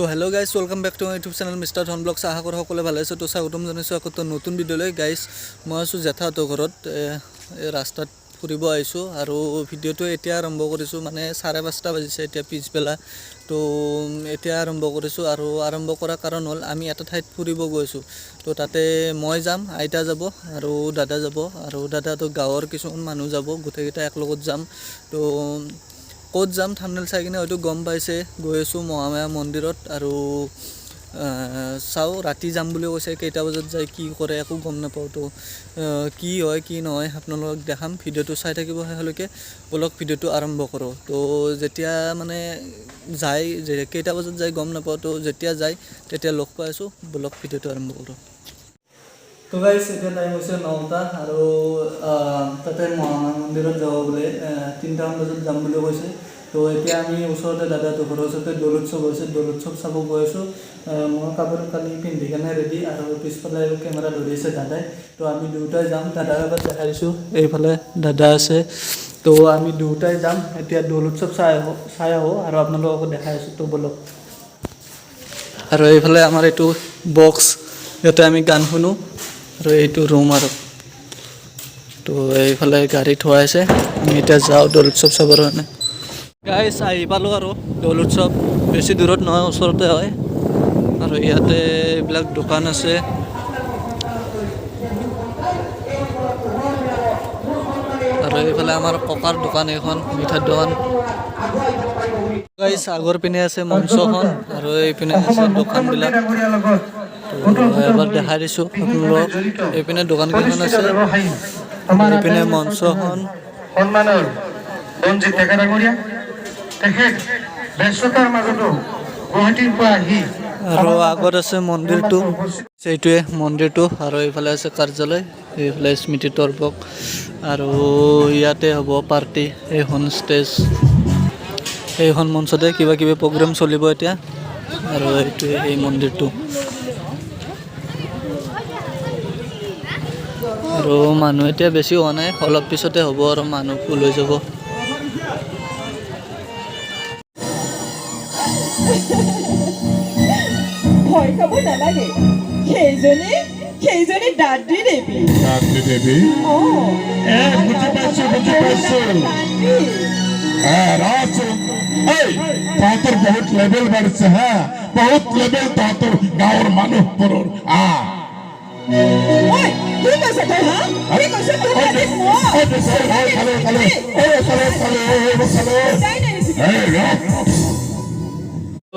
তো hello' guys welcome back to my YouTube channel mister Dhan vlogs. আশা কৰোঁ সকলোৱে ভালে আছে। তো স্বাগতম জনাইছোঁ আকৌ নতুন ভিডিঅ'লৈ। গাইজ মই আছোঁ জেঠাহঁতৰ ঘৰত, ৰাস্তাত ফুৰিব আহিছোঁ আৰু ভিডিঅ'টো এতিয়া আৰম্ভ কৰিছোঁ, মানে 5:30 বাজিছে এতিয়া পিছবেলা। তো এতিয়া আৰম্ভ কৰিছোঁ আৰু আৰম্ভ কৰাৰ কাৰণ হ'ল আমি এটা ঠাইত ফুৰিব গৈছোঁ। তো তাতে মই যাম, আইতা যাব আৰু দাদা যাব, আৰু দাদাটো গাঁৱৰ কিছুমান মানুহ যাব, গোটেইকেইটা একলগত যাম। তো ক'ত যাম থাম্বনেইল চাই কিনে হয়তো গম পাইছে। গৈ আছোঁ মহামায়া মন্দিৰত আৰু চাওঁ ৰাতি যাম বুলি কৈছে, কেইটা বজাত যায় কি কৰে একো গম নাপাওঁ। তো কি হয় কি নহয় আপোনালোকক দেখাম, ভিডিঅ'টো চাই থাকিব শেষলৈকে। বলক ভিডিঅ'টো আৰম্ভ কৰোঁ। তো যেতিয়া মানে যায়, কেইটা বজাত যায় গম নাপাওঁ, তো যেতিয়া যায় তেতিয়া লগ পাই আছোঁ। বলক ভিডিঅ'টো আৰম্ভ কৰোঁ। তো গাইজ এতিয়া টাইম হৈছে 9টা আৰু তাতে মহামায়া মন্দিৰত যাব বোলে 3টামান বজাত যাম বুলি কৈছে। তো এতিয়া আমি ওচৰতে দাদাটো ঘৰৰ ওচৰতে দৌল উৎসৱ হৈছে, দৌল উৎসৱ চাব গৈ আছোঁ। মই কাপোৰ কানি পিন্ধি কেনে ৰেডি, আৰু পিছফালে কেমেৰা ধৰি আছে দাদাই। তো আমি দুয়োটাই যাম, দাদাৰ আগত দেখাই দিছোঁ, এইফালে দাদা আছে। তো আমি দুয়োটাই যাম এতিয়া দৌল উৎসৱ চাই আহোঁ আৰু আপোনালোককো দেখাই আছোঁ। তো বলক। আৰু এইফালে আমাৰ এইটো বক্স, ইয়াতে আমি গান শুনো, আৰু এইটো ৰুম আৰু। তো এইফালে গাড়ী থোৱা আছে, আমি এতিয়া যাওঁ দৌল উৎসৱ চাবৰ কাৰণে। গাইজ আহি পালোঁ আৰু দৌল উৎসৱ, বেছি দূৰত নহয়, ওচৰতে হয়। আৰু ইয়াতে এইবিলাক দোকান আছে। আৰু এইফালে আমাৰ ককাৰ দোকান, এইখন মিঠাৰ দোকান। গাইজ আগৰ পিনে আছে মঞ্চখন আৰু এইপিনে আছে দোকানবিলাক। এবাৰ দেখাই দিছোঁ আপোনালোকক, এইপিনে দোকান কেইখন আছে, এইপিনে মঞ্চখন। আৰু আগত আছে মন্দিৰটো, সেইটোৱে মন্দিৰটো। আৰু এইফালে আছে কাৰ্যালয়, এইফালে স্মৃতি তৰ্পক, আৰু ইয়াতে হ'ব পাৰ্টি। এইখন ষ্টেজ, এইখন মঞ্চতে কিবা কিবি প্ৰগ্ৰেম চলিব এতিয়া। আৰু এইটোৱে এই মন্দিৰটো। আৰু মানুহ এতিয়া বেছি হোৱা নাই, অলপ পিছতে হ'ব আৰু মানুহ ফুল হৈ যাব। ভয় খাব নালাগে, সেইজনী দাদী দেৱী। বুজি পাইছো। তহঁতৰ বহুত লেভেল বাঢ়িছে, হা, বহুত লেভেল তহঁতৰ গাঁৱৰ মানুহবোৰৰ।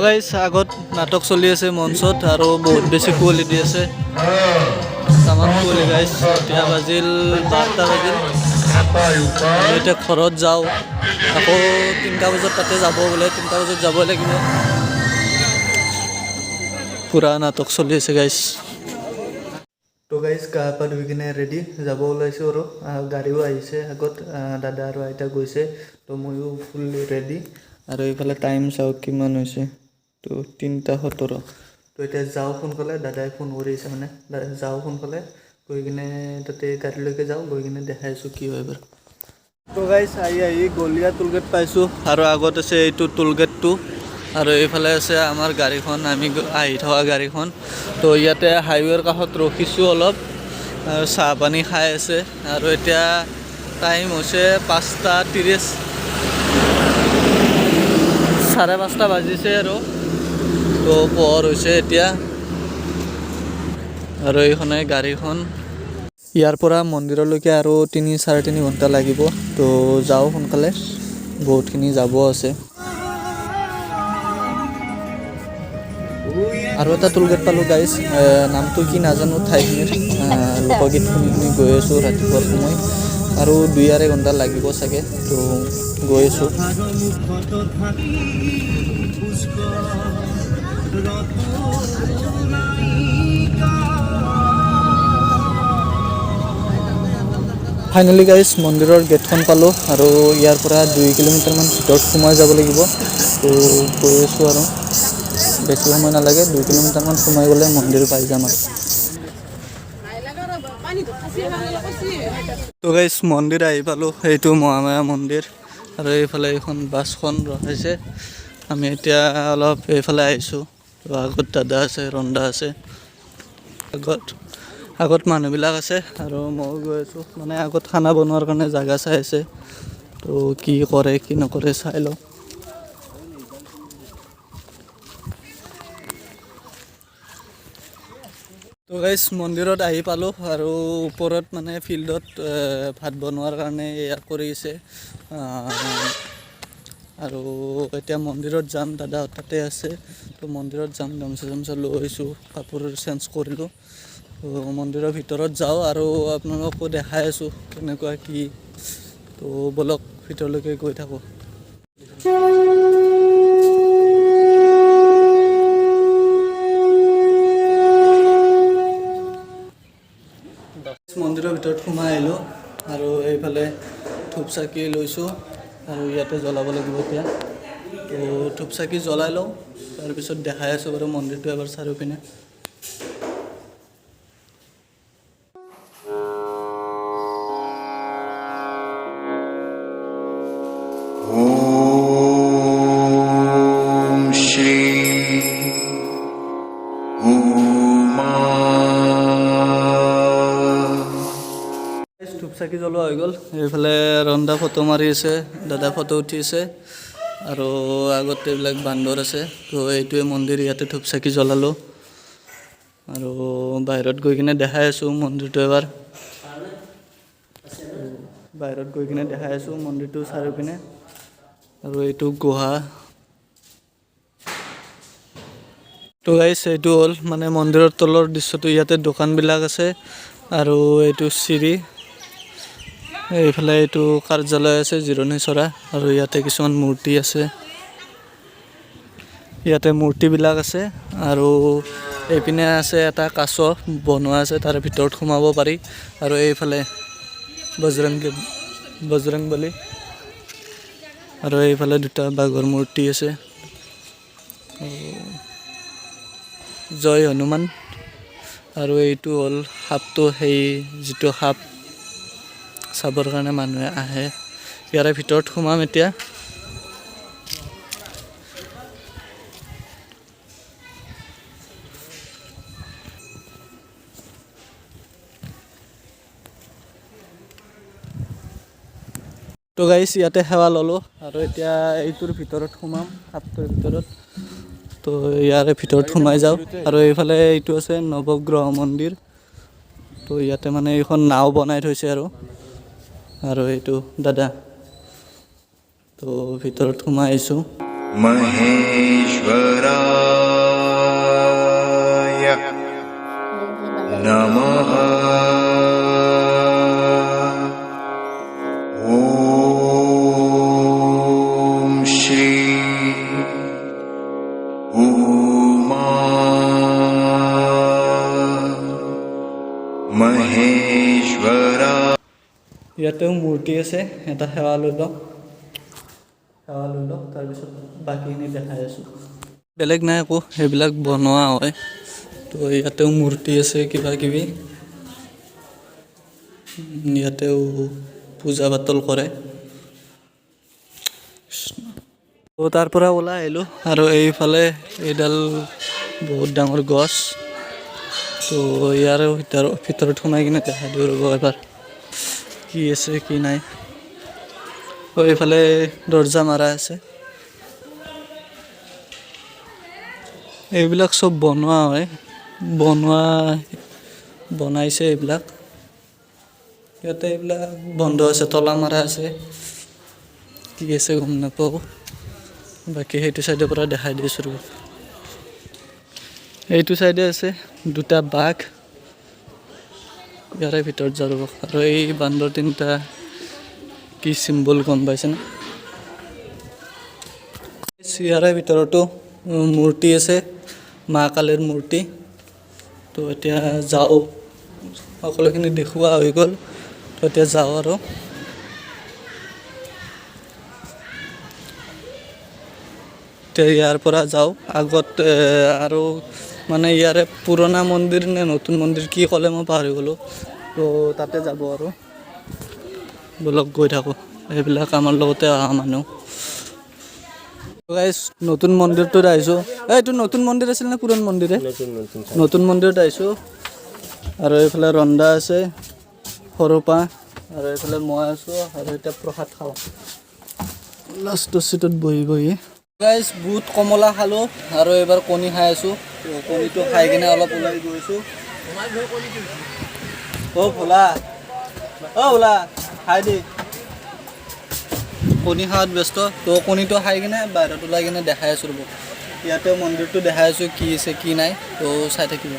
গাইজ আগত নাটক চলি আছে মঞ্চত, আৰু বহুত বেছি কুঁৱলী দি আছে, তামাম কুঁৱলী গাইজ। এতিয়া বাজিল 12টা বাজিল। এতিয়া ঘৰত যাওঁ, আকৌ 3টা বজাত তাতে যাব বোলে, 3টা বজাত যাব লাগিব। পুৰা নাটক চলি আছে গাইজ। তো গাইজ গা পা ধুই কিনে ৰেডি যাব ওলাইছোঁ আৰু গাড়ীও আহিছে আগত, দাদা আৰু আইতা গৈছে। তো ময়ো ফুল ৰেডি। আৰু এইফালে টাইম চাওক কিমান হৈছে, তো 3:17। তো এতিয়া যাওঁ সোনকালে, দাদাই ফোন কৰিছে, মানে যাওঁ সোনকালে, গৈ কিনে তাতে গাড়ীলৈকে যাওঁ, গৈ কিনে দেখাই আছোঁ কি হয় বাৰু। তো গাইজ আহি গলীয়া টোলগেট পাইছোঁ, আৰু আগত আছে এইটো টোলগেটটো, আৰু এইফালে আছে আমাৰ গাড়ীখন, আমি আহি থকা গাড়ীখন। তো ইয়াতে হাইৱেৰ কাষত ৰখিছোঁ অলপ, চাহ পানী খাই আছে। আৰু এতিয়া টাইম হৈছে 5:30, 5:30 বাজিছে আৰু। তো পোহৰ হৈছে এতিয়া, আৰু এইখনে গাড়ীখন। ইয়াৰ পৰা মন্দিৰলৈকে আৰু 3-3.5 ঘণ্টা লাগিব। তো যাওঁ সোনকালে, বহুতখিনি যাব আছে। আৰু এটা টোলগেট পালোঁ গাইজ, নামটো কি নাজানো ঠাইখিনিৰ, লোকগীত শুনি শুনি গৈ আছোঁ ৰাতিপুৱাৰ সময়, আৰু 2-2.5 ঘণ্টা লাগিব চাগে। তো গৈ আছোঁ। ফাইনেলি গাইজ মন্দিৰৰ গেটখন পালোঁ, আৰু ইয়াৰ পৰা 2 কিলোমিটাৰমান ভিতৰত সোমাই যাব লাগিব। তো গৈ আছোঁ আৰু বেছি সময় নালাগে, 2 কিলোমিটাৰমান সোমাই গ'লে মন্দিৰ পাই যাম আৰু। তো গাইজ মন্দিৰ আহি পালোঁ, এইটো মহামায়া মন্দিৰ। আৰু এইফালে এইখন বাছখন ৰখাইছে, আমি এতিয়া অলপ এইফালে আহিছোঁ। তো আগত দাদা আছে, ৰন্ধা আছে, আগত মানুহবিলাক আছে আৰু মই গৈ আছোঁ মানে আগত খানা বনোৱাৰ কাৰণে জাগা চাই আছে। তো কি কৰে কি নকৰে চাই লওঁ। তো গাইজ মন্দিৰত আহি পালোঁ আৰু ওপৰত মানে ফিল্ডত ভাত বনোৱাৰ কাৰণে এয়া কৰিছে আৰু এতিয়া মন্দিৰত যাম। দাদাহঁত তাতে আছে, তো মন্দিৰত যাম। গামোচা চামোচা লৈ আহিছোঁ, কাপোৰ চেঞ্জ কৰিলোঁ। তো মন্দিৰৰ ভিতৰত যাওঁ আৰু আপোনালোককো দেখাই আছোঁ কেনেকুৱা কি। তো বলক ভিতৰলৈকে গৈ থাকোঁ। মন্দিৰৰ ভিতৰত সোমাই আহিলোঁ আৰু এইফালে ধূপ চাকি লৈছোঁ আৰু ইয়াতে জ্বলাব লাগিব এতিয়া। তো ধূপ চাকি জ্বলাই লওঁ, তাৰপিছত দেখাই আছোঁ বাৰু মন্দিৰটো এবাৰ চাৰিওপিনে। ॐ श्री उमा ধূপ চাকি জ্বলোৱা হৈ গ'ল। এইফালে ৰন্ধা ফটো মাৰি আছে, দাদা ফটো উঠি আছে আৰু আগত এইবিলাক বান্দৰ আছে। তো এইটোৱে মন্দিৰ, ইয়াতে ধূপ চাকি জ্বলালোঁ আৰু বাহিৰত গৈ কিনে দেখাই আছোঁ মন্দিৰটো এবাৰ। বাহিৰত গৈ কিনে দেখাই আছোঁ মন্দিৰটো চাৰিওপিনে। আৰু এইটো গুহা। তো গাইছ এইটো হ'ল মানে মন্দিৰৰ তলৰ দৃশ্যটো। ইয়াতে দোকানবিলাক আছে আৰু এইটো চিৰি। এইফালে এইটো কাৰ্যালয় আছে, জিৰণি চৰা, আৰু ইয়াতে কিছুমান মূৰ্তি আছে। ইয়াতে মূৰ্তিবিলাক আছে আৰু এইপিনে আছে এটা কাছ বনোৱা আছে, তাৰে ভিতৰত সোমাব পাৰি। আৰু এইফালে বজৰংবলী আৰু এইফালে দুটা বাঘৰ মূৰ্তি আছে। জয় হনুমান। আৰু এইটো হ'ল সাপটো, সেই যিটো সাপ চাবৰ কাৰণে মানুহে আহে। ইয়াৰে ভিতৰত সোমাম এতিয়া। তো গাইছ ইয়াতে সেৱা ল'লোঁ আৰু এতিয়া এইটোৰ ভিতৰত সোমাম, সাপটোৰ ভিতৰত। তো ইয়াৰে ভিতৰত সোমাই যাওঁ। আৰু এইফালে এইটো আছে নৱগ্ৰহ মন্দিৰ। তো ইয়াতে মানে এইখন নাও বনাই থৈছে আৰু এইটো দাদা। তো ভিতৰত সোমাই আহিছোঁ। महेश्वराय नमः। ॐ श्री उमा महेश्वरा। ইয়াতেও মূৰ্তি আছে, এটা সেৱা লৈ লওঁ। তাৰপিছত বাকীখিনি দেখাই আছোঁ। বেলেগ নাই একো, সেইবিলাক বনোৱা হয়। তো ইয়াতেও মূৰ্তি আছে কিবা কিবি। ইয়াতেও পূজা পাতল কৰে। তো তাৰ পৰা ওলাই আহিলোঁ আৰু এইফালে এইডাল বহুত ডাঙৰ গছ। তো ইয়াৰে ভিতৰত সোমাই কিনে দেখাই দিওঁ ৰ'ব এবাৰ কি আছে কি নাই। তো এইফালে দৰ্জা মাৰা আছে। এইবিলাক চব বনোৱা হয়, বনাইছে এইবিলাক। ইয়াতে এইবিলাক বন্ধ আছে, তলা মাৰা আছে, কি আছে গম নাপাওঁ। বাকী সেইটো চাইডৰ পৰা দেখাই দিছোঁ ৰ'ব। এইটো চাইডে আছে দুটা বাঘ। ইয়াৰে ভিতৰত যাওঁ ৰ'ব। আৰু এই বান্দৰ তিনিটা কি চিম্বল গম পাইছেনে? ইয়াৰে ভিতৰতো মূৰ্তি আছে, মা কালীৰ মূৰ্তি। তো এতিয়া যাওঁ, সকলোখিনি দেখুওৱা হৈ গ'ল। তো এতিয়া যাওঁ আৰু। এতিয়া ইয়াৰ পৰা যাওঁ আগত আৰু মানে ইয়াৰে পুৰণা মন্দিৰ নে নতুন মন্দিৰ কি ক'লে মই পাহৰি গ'লোঁ। তো তাতে যাব আৰু বলক গৈ থাকোঁ। এইবিলাক আমাৰ লগতে অহা মানুহ। গাইছ নতুন মন্দিৰটোত আহিছোঁ এইটো নতুন মন্দিৰ আছিল নে পুৰণ মন্দিৰে নতুন মন্দিৰত আহিছোঁ আৰু এইফালে ৰন্ধা আছে সৰুপা আৰু এইফালে মই আছোঁ আৰু এতিয়া প্ৰসাদ খাওঁ লাষ্টৰ চিটত বহি গাইছ বুট কমলা খালোঁ আৰু এইবাৰ কণী খাই আছোঁ কণীটো খাই কিনে অলপ ওলাই গৈছোঁ ভোলা ভোলা খাই দি কণী খাওয়াত ব্যস্ত তো কণীটো খাই কিনে বাহিৰত ওলাই কিনে দেখাই আছোঁ ৰ'ব ইয়াতে মন্দিৰটো দেখাই আছোঁ কি আছে কি নাই তো চাই থাকিব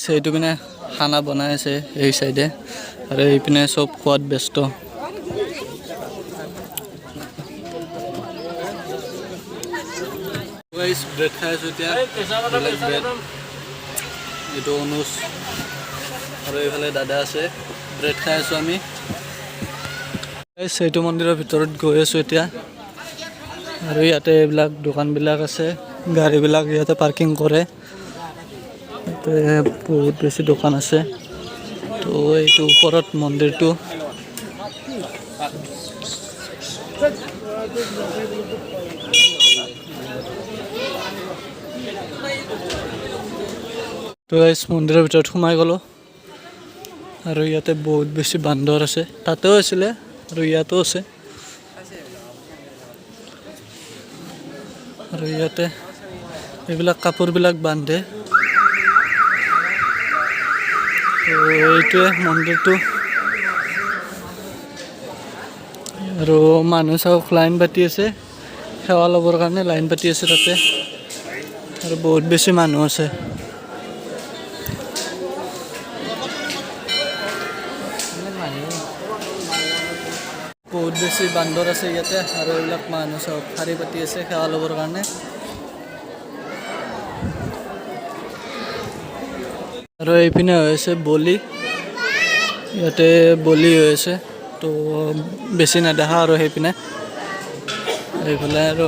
সেইটো পিনে খানা বনাই আছে এই চাইডে আৰু এইপিনে চব খোৱাত ব্যস্ত ব্ৰেড খাই আছোঁ এতিয়া ব্ৰেড এইটো অনুজ আৰু এইফালে দাদা আছে ব্ৰেড খাই আছোঁ আমি সেইটো মন্দিৰৰ ভিতৰত গৈ আছোঁ এতিয়া আৰু ইয়াতে এইবিলাক দোকানবিলাক আছে গাড়ীবিলাক ইয়াতে পাৰ্কিং কৰে ইয়াতে বহুত বেছি দোকান আছে তো এইটো ওপৰত মন্দিৰটো তো গাইছ মন্দিৰৰ ভিতৰত সোমাই গ'লোঁ আৰু ইয়াতে বহুত বেছি বান্দৰ আছে তাতেও আছিলে আৰু ইয়াতো আছে আৰু ইয়াতে এইবিলাক কাপোৰবিলাক বান্ধে তো এইটোৱে মন্দিৰটো আৰু মানুহ চাওক লাইন পাতি আছে সেৱা ল'বৰ কাৰণে লাইন পাতি আছে তাতে আৰু বহুত বেছি মানুহ আছে বহুত বেছি বান্দৰ আছে ইয়াতে আৰু এইবিলাক মানুহ চব শাৰী পাতি আছে সেৱা ল'বৰ কাৰণে আৰু এইপিনে হৈ আছে বলি ইয়াতে বলি হৈ আছে তো বেছি নেদেখা আৰু সেইপিনে এইফালে আৰু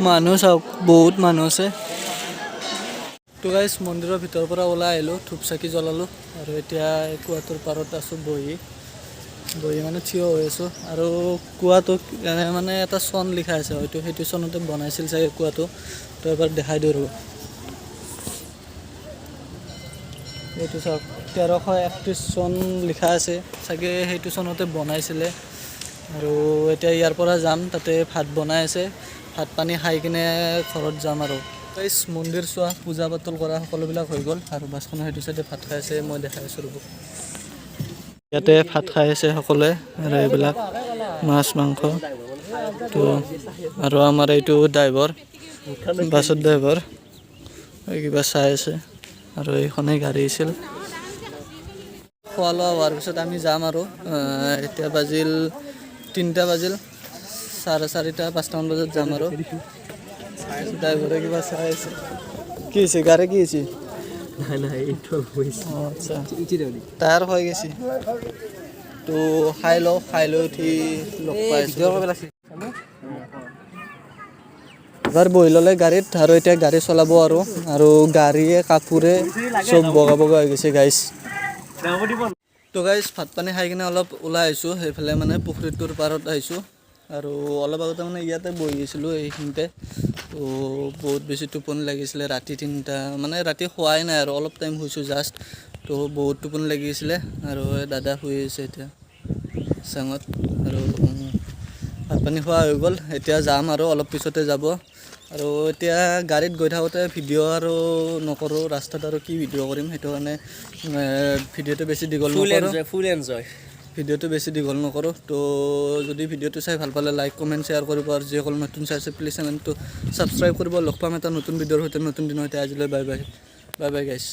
মানুহ চাওক বহুত মানুহ আছে তো গাইছ মন্দিৰৰ ভিতৰৰ পৰা ওলাই আহিলোঁ ধূপ চাকি জ্বলালোঁ আৰু এতিয়া কুৱাটোৰ পাৰত আছোঁ বহি মানে থিয় হৈ আছোঁ আৰু কুৱাটো মানে এটা চন লিখা আছে হয়তো সেইটো চনতে বনাইছিল চাগে কুৱাটো তো এবাৰ দেখাই দিওঁ ৰ'ব এইটো চাওক 1331 চন লিখা আছে চাগে সেইটো চনতে বনাইছিলে আৰু এতিয়া ইয়াৰ পৰা যাম তাতে ভাত বনাই আছে ভাত পানী খাই কিনে ঘৰত যাম আৰু গাইছ মন্দিৰ চোৱা পূজা পাতল কৰা সকলোবিলাক হৈ গ'ল আৰু বাছখনৰ সেইটো চাইডে ভাত খাই আছে মই দেখাই আছোঁ ৰ'ব ইয়াতে ভাত খাই আছে সকলোৱে আৰু এইবিলাক মাছ মাংস তো আৰু আমাৰ এইটো ড্ৰাইভাৰ বাছৰ ড্ৰাইভাৰ কিবা চাই আছে আৰু এইখনেই গাড়ী আছিল খোৱা লোৱা হোৱাৰ পিছত আমি যাম আৰু এতিয়া বাজিল 3টা বাজিল 4:30 5টামান বজাত যাম আৰু ড্ৰাইভাৰে কিবা চাই আছে কি হৈছে গাড়ী কি হৈছে আচ্ছা টায়াৰ হৈ গৈছে তো খাই লৈ উঠি লগ পাইছোঁ এবাৰ বহি ল'লে গাড়ীত আৰু এতিয়া গাড়ী চলাব আৰু গাড়ীয়ে কাপোৰে চব বগা হৈ গৈছে গাইছ তো গাইছ ভাত পানী খাই কিনে অলপ ওলাই আহিছোঁ সেইফালে মানে পুখুৰীটোৰ পাৰত আহিছোঁ আৰু অলপ আগতে মানে ইয়াতে বহি আছিলোঁ এইখিনিতে তো বহুত বেছি টোপনি লাগিছিলে ৰাতি 3টা মানে ৰাতি শোৱাই নাই আৰু অলপ টাইম শুইছোঁ জাষ্ট তো বহুত টোপনি লাগিছিলে আৰু দাদা শুই আছে এতিয়া চাঙত আৰু ভাত পানী খোৱা হৈ গ'ল এতিয়া যাম আৰু অলপ পিছতে যাব আৰু এতিয়া গাড়ীত গৈ থাকোঁতে ভিডিঅ' আৰু নকৰোঁ ৰাস্তাত আৰু কি ভিডিঅ' কৰিম সেইটো কাৰণে ভিডিঅ'টো বেছি দীঘল নকৰোঁ ফুল এনজয় ভিডিঅ'টো বেছি দীঘল নকৰোঁ তো যদি ভিডিঅ'টো চাই ভাল পালে লাইক কমেণ্ট শ্বেয়াৰ কৰিব আৰু যিসকল নতুন চাইছে প্লিজ চেনেলটো ছাবস্ক্ৰাইব কৰিব লগ পাম এটা নতুন ভিডিঅ'ৰ সৈতে নতুন দিনৰ সৈতে আজিলৈ বাই বাই গাইছ